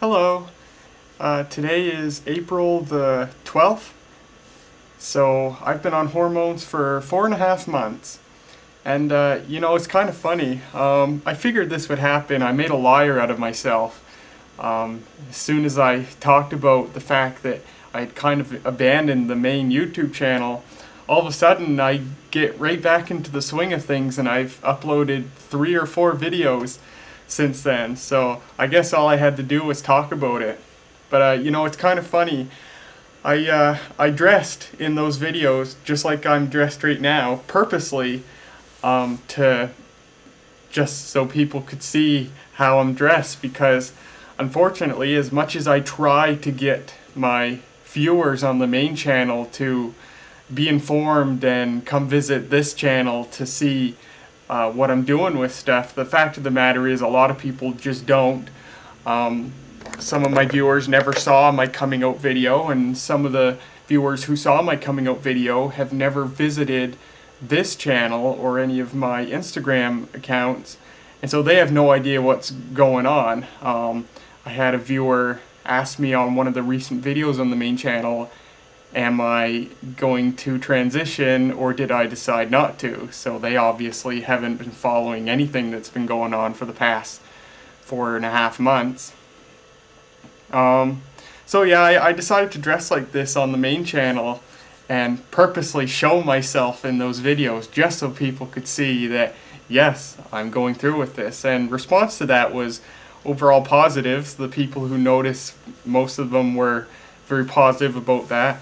Hello. Today is April the 12th. So I've been on hormones for 4.5 months. And, it's kind of funny. I figured this would happen. I made a liar out of myself. As soon as I talked about the fact that I had kind of abandoned the main YouTube channel, all of a sudden I get right back into the swing of things, and I've uploaded 3 or 4 videos since then. So I guess all I had to do was talk about it. But it's kind of funny. I dressed in those videos just like I'm dressed right now, purposely, to just so people could see how I'm dressed, because unfortunately, as much as I try to get my viewers on the main channel to be informed and come visit this channel to see what I'm doing with stuff, the fact of the matter is a lot of people just don't. Some of my viewers never saw my coming out video, and some of the viewers who saw my coming out video have never visited this channel or any of my Instagram accounts, and so they have no idea what's going on. I had a viewer ask me on one of the recent videos on the main channel, am I going to transition or did I decide not to? So they obviously haven't been following anything that's been going on for the past 4.5 months. So yeah, I decided to dress like this on the main channel and purposely show myself in those videos just so people could see that, yes, I'm going through with this. And response to that was overall positive. The people who noticed, most of them were very positive about that.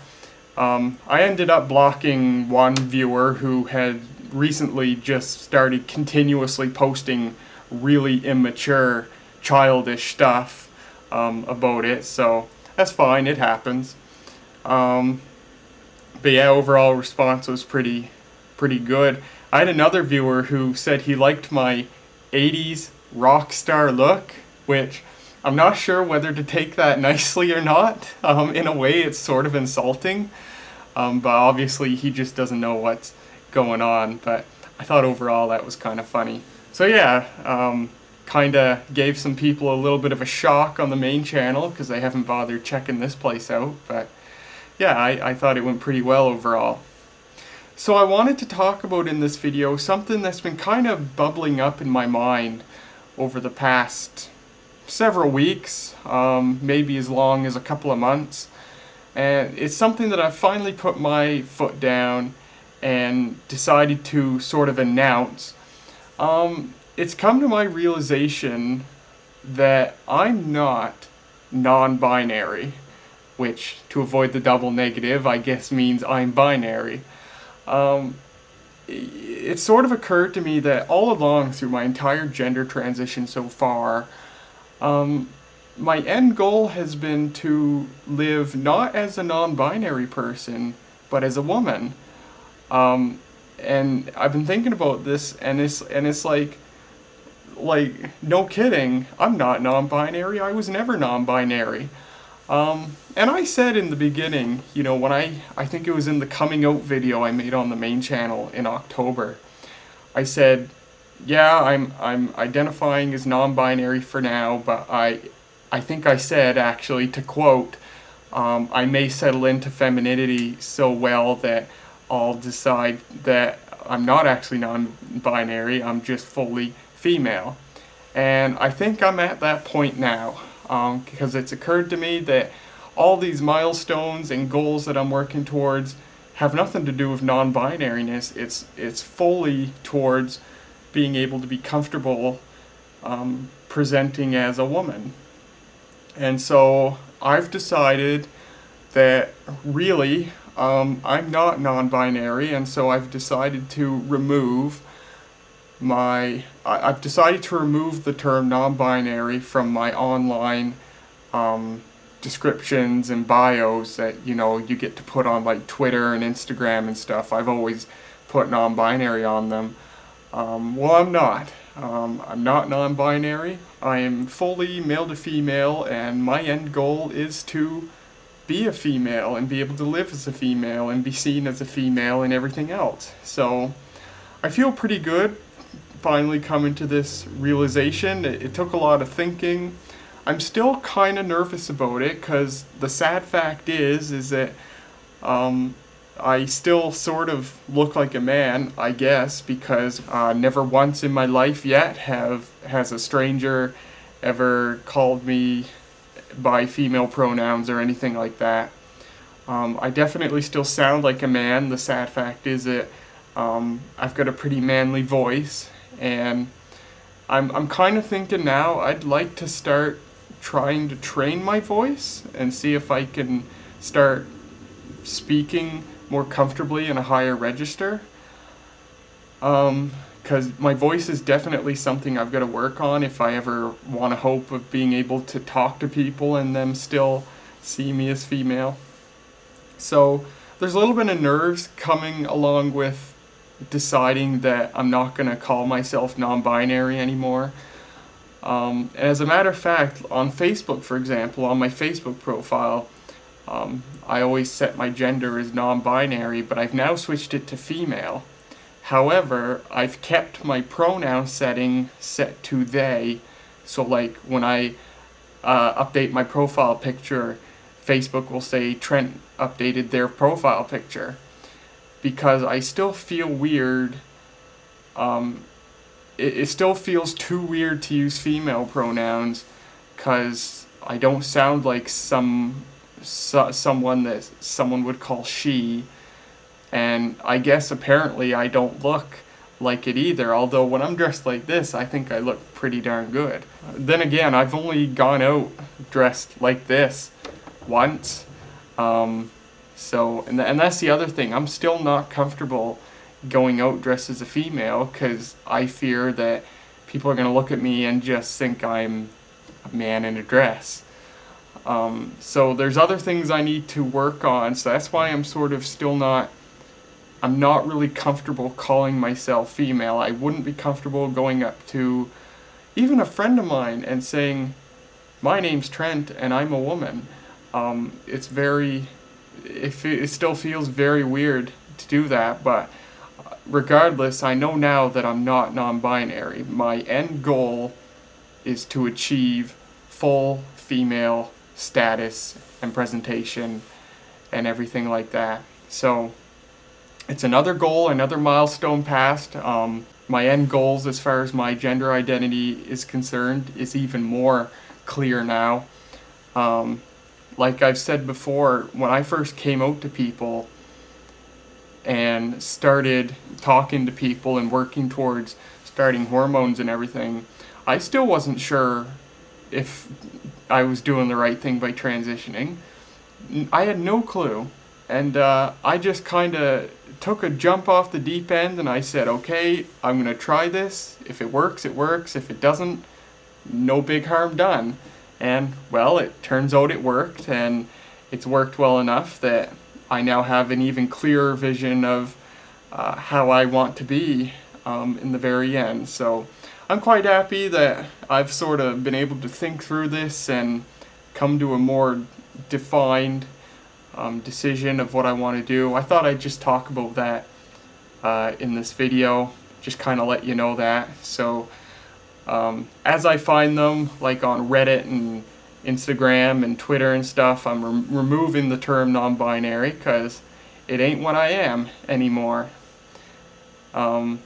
I ended up blocking one viewer who had recently just started continuously posting really immature, childish stuff about it, so that's fine, it happens. But yeah, overall response was pretty good. I had another viewer who said he liked my 80s rock star look, which I'm not sure whether to take that nicely or not. In a way, it's sort of insulting, but obviously he just doesn't know what's going on. But I thought overall that was kind of funny. So yeah, kind of gave some people a little bit of a shock on the main channel because they haven't bothered checking this place out. But yeah, I thought it went pretty well overall. So I wanted to talk about in this video something that's been kind of bubbling up in my mind over the past several weeks, maybe as long as a couple of months. And it's something that I've finally put my foot down and decided to sort of announce. It's come to my realization that I'm not non-binary, which, to avoid the double negative, I guess means I'm binary. It sort of occurred to me that all along through my entire gender transition so far, my end goal has been to live not as a non-binary person, but as a woman. And I've been thinking about this, and it's like, no kidding, I'm not non-binary. I was never non-binary. And I said in the beginning, when I think it was in the coming out video I made on the main channel in October, I said, yeah, I'm identifying as non-binary for now, but I think I said, actually, to quote, I may settle into femininity so well that I'll decide that I'm not actually non-binary, I'm just fully female. And I think I'm at that point now, because it's occurred to me that all these milestones and goals that I'm working towards have nothing to do with non-binariness. It's fully towards being able to be comfortable presenting as a woman. And so I've decided that really I'm not non-binary, and so I've decided to remove I've decided to remove the term non-binary from my online descriptions and bios that you get to put on like Twitter and Instagram and stuff. I've always put non-binary on them. Well, I'm not. I'm not non-binary. I am fully male to female, and my end goal is to be a female and be able to live as a female and be seen as a female and everything else. So I feel pretty good finally coming to this realization. It took a lot of thinking. I'm still kind of nervous about it, because the sad fact is that I still sort of look like a man, I guess, because never once in my life yet has a stranger ever called me by female pronouns or anything like that. I definitely still sound like a man. The sad fact is that I've got a pretty manly voice, and I'm kind of thinking now I'd like to start trying to train my voice and see if I can start speaking more comfortably in a higher register. Because my voice is definitely something I've got to work on if I ever want to hope of being able to talk to people and them still see me as female. So there's a little bit of nerves coming along with deciding that I'm not going to call myself non-binary anymore. As a matter of fact, on Facebook, for example, on my Facebook profile, I always set my gender as non-binary, but I've now switched it to female. However, I've kept my pronoun setting set to they, so like when I update my profile picture, Facebook will say Trent updated their profile picture, because I still feel weird. It still feels too weird to use female pronouns, because I don't sound like someone that someone would call she, and I guess apparently I don't look like it either, although when I'm dressed like this I think I look pretty darn good. Then again, I've only gone out dressed like this once, and that's the other thing. I'm still not comfortable going out dressed as a female, because I fear that people are going to look at me and just think I'm a man in a dress. So there's other things I need to work on, so that's why I'm sort of still I'm not really comfortable calling myself female. I wouldn't be comfortable going up to even a friend of mine and saying, my name's Trent and I'm a woman. It still feels very weird to do that, but regardless, I know now that I'm not non-binary. My end goal is to achieve full female status and presentation and everything like that. So it's another goal, another milestone passed. My end goals as far as my gender identity is concerned is even more clear now. Like I've said before, when I first came out to people and started talking to people and working towards starting hormones and everything, I still wasn't sure if I was doing the right thing by transitioning. I had no clue, and I just kind of took a jump off the deep end, and I said, okay, I'm going to try this. If it works, it works. If it doesn't, no big harm done. And, well, it turns out it worked, and it's worked well enough that I now have an even clearer vision of how I want to be in the very end. So I'm quite happy that I've sort of been able to think through this and come to a more defined decision of what I want to do. I thought I'd just talk about that in this video, just kind of let you know that. So as I find them, like on Reddit and Instagram and Twitter and stuff, I'm removing the term non-binary, because it ain't what I am anymore. Using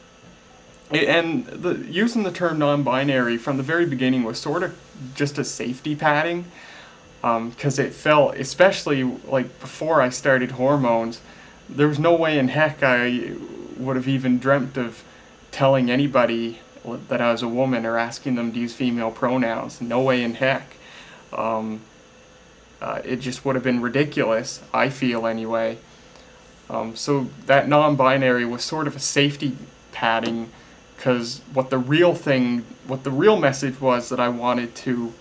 the term non-binary from the very beginning was sort of just a safety padding, because it felt, especially like before I started hormones, there was no way in heck I would have even dreamt of telling anybody that I was a woman or asking them to use female pronouns. No way in heck. It just would have been ridiculous, I feel anyway. So that non-binary was sort of a safety padding, because what the real message was that I wanted to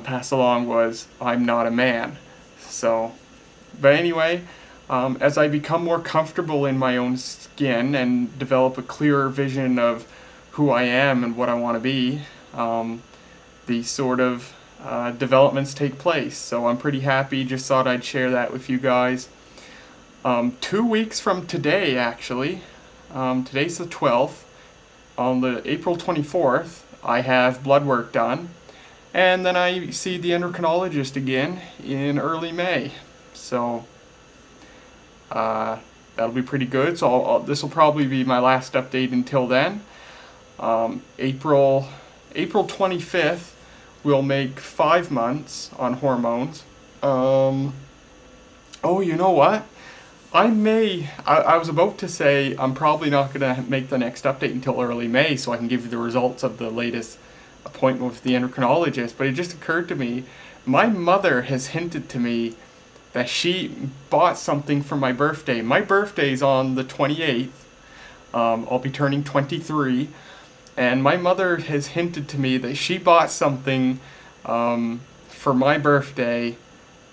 pass along was, I'm not a man. So, but anyway, as I become more comfortable in my own skin and develop a clearer vision of who I am and what I want to be, these sort of developments take place. So I'm pretty happy. Just thought I'd share that with you guys. 2 weeks from today, actually, today's the 12th, on the April 24th, I have blood work done, and then I see the endocrinologist again in early May. So that'll be pretty good. So this will probably be my last update until then. April 25th will make 5 months on hormones. Oh, you know what? I was about to say I'm probably not going to make the next update until early May so I can give you the results of the latest appointment with the endocrinologist, but it just occurred to me, my mother has hinted to me that she bought something for my birthday. My birthday's on the 28th. I'll be turning 23, and my mother has hinted to me that she bought something for my birthday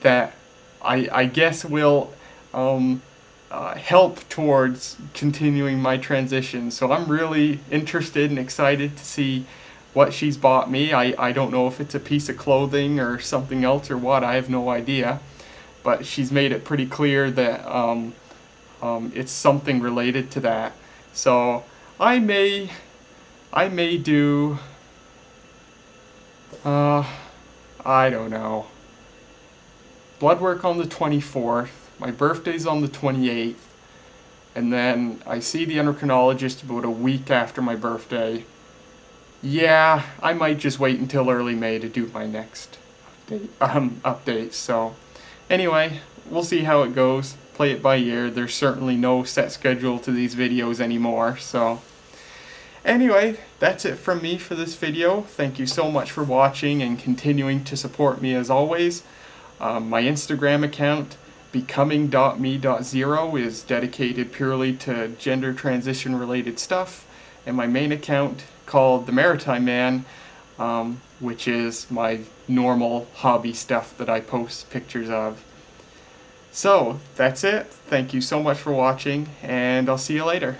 that I guess will help towards continuing my transition. So I'm really interested and excited to see what she's bought me. I don't know if it's a piece of clothing or something else or what. I have no idea. But she's made it pretty clear that it's something related to that. So I may do, I don't know, blood work on the 24th, my birthday's on the 28th, and then I see the endocrinologist about a week after my birthday. Yeah, I might just wait until early May to do my next update. So anyway, we'll see how it goes. Play it by ear. There's certainly no set schedule to these videos anymore. So anyway, that's it from me for this video. Thank you so much for watching and continuing to support me as always. My Instagram account, becoming.me.0, is dedicated purely to gender transition related stuff. And my main account, called The Maritime Man, which is my normal hobby stuff that I post pictures of. So, that's it. Thank you so much for watching, and I'll see you later.